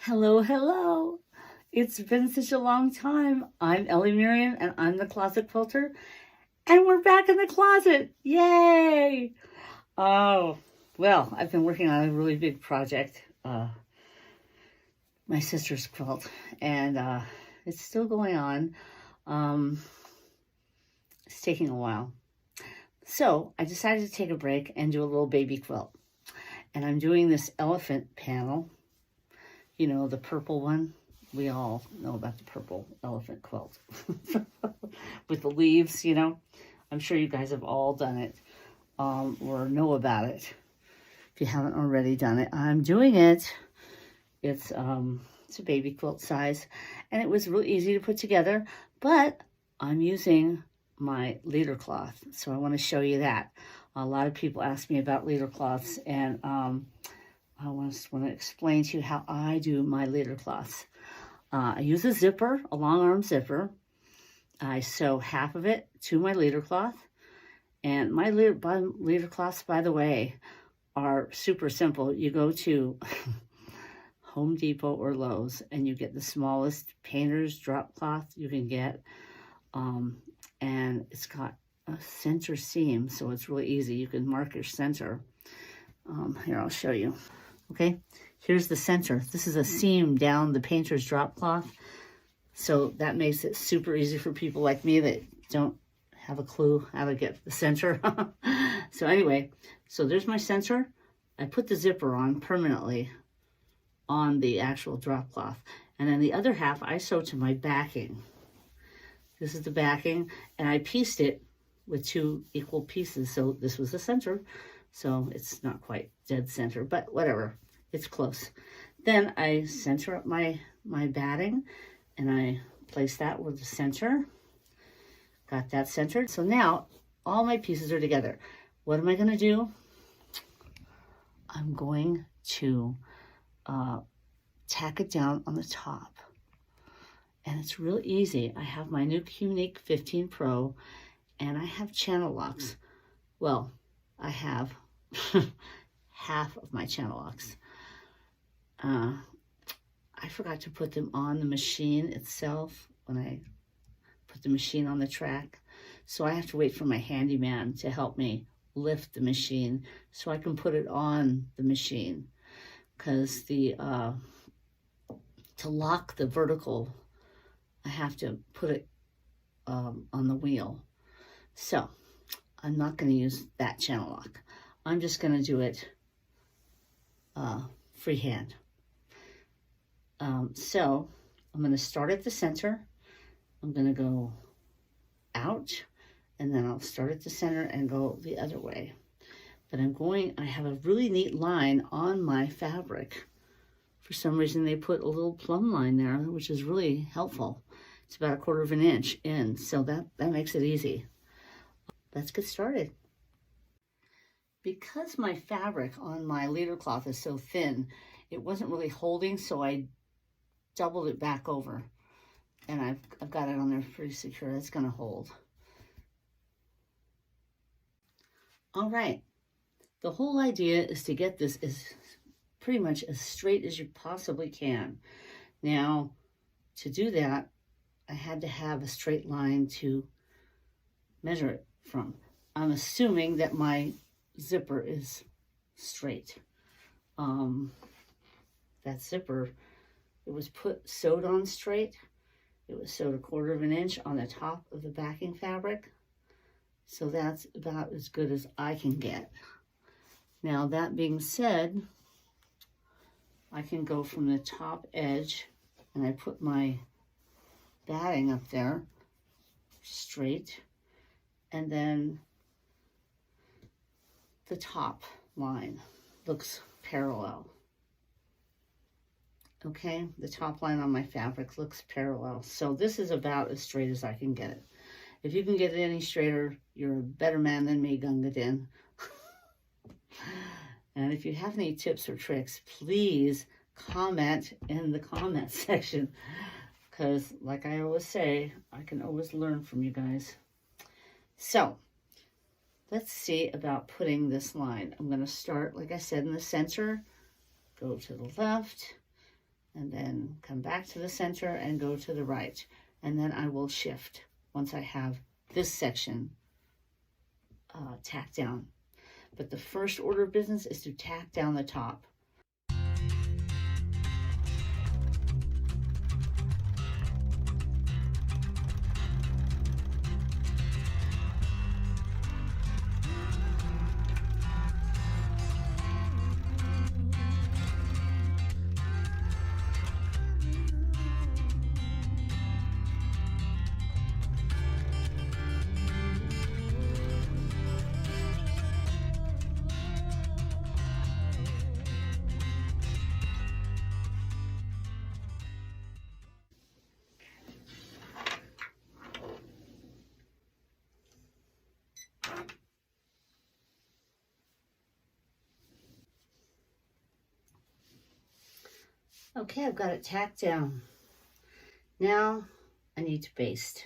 Hello, hello. It's been such a long time. I'm Ellie Miriam and I'm the closet quilter. And we're back in the closet. Yay! Oh, well, I've been working on a really big project, my sister's quilt, and it's still going on. It's taking a while. So I decided to take a break and do a little baby quilt. And I'm doing this elephant panel. You know, the purple one. We all know about the purple elephant quilt with the leaves, you know. I'm sure you guys have all done it or know about it. If you haven't already done it, I'm doing it. It's a baby quilt size, and it was really easy to put together, but I'm using my leader cloth, so I want to show you that. A lot of people ask me about leader cloths, and I want to explain to you how I do my leader cloths. I use a zipper, a long arm zipper. I sew half of it to my leader cloth. And my leader cloths, by the way, are super simple. You go to Home Depot or Lowe's and you get the smallest painter's drop cloth you can get. And it's got a center seam, so it's really easy. You can mark your center. Here, I'll show you. Okay, here's the center. This is a seam down the painter's drop cloth. So that makes it super easy for people like me that don't have a clue how to get the center. So anyway, so there's my center. I put the zipper on permanently on the actual drop cloth. And then the other half I sew to my backing. This is the backing, and I pieced it with 2 equal pieces. So this was the center. So it's not quite dead center, but whatever, it's close. Then I center up my batting, and I place that with the center. Got that centered. So now all my pieces are together. What am I going to do? I'm going to tack it down on the top. And it's really easy. I have my new Unique 15 Pro, and I have channel locks. Well, I have half of my channel locks. I forgot to put them on the machine itself when I put the machine on the track. So I have to wait for my handyman to help me lift the machine so I can put it on the machine. Because to lock the vertical, I have to put it on the wheel. So I'm not going to use that channel lock. I'm just going to do it freehand. So I'm going to start at the center. I'm going to go out, and then I'll start at the center and go the other way. But I have a really neat line on my fabric. For some reason, they put a little plumb line there, which is really helpful. It's about 1/4 of an inch in, so that makes it easy. Let's get started. Because my fabric on my leader cloth is so thin, it wasn't really holding, so I doubled it back over. And I've got it on there pretty secure. It's going to hold. All right. The whole idea is to get this pretty much as straight as you possibly can. Now, to do that, I had to have a straight line to measure it from. I'm assuming that my zipper is straight. That zipper, it was sewed on straight. It was sewed 1/4 of an inch on the top of the backing fabric. So that's about as good as I can get. Now, that being said, I can go from the top edge, and I put my batting up there straight, and then the top line looks parallel. Okay, the top line on my fabric looks parallel. So this is about as straight as I can get it. If you can get it any straighter, you're a better man than me, Gunga Din. And if you have any tips or tricks, please comment in the comment section. Because like I always say, I can always learn from you guys. So let's see about putting this line. I'm going to start, like I said, in the center, go to the left, and then come back to the center and go to the right. And then I will shift once I have this section tacked down. But the first order of business is to tack down the top. Okay, I've got it tacked down. Now I need to baste.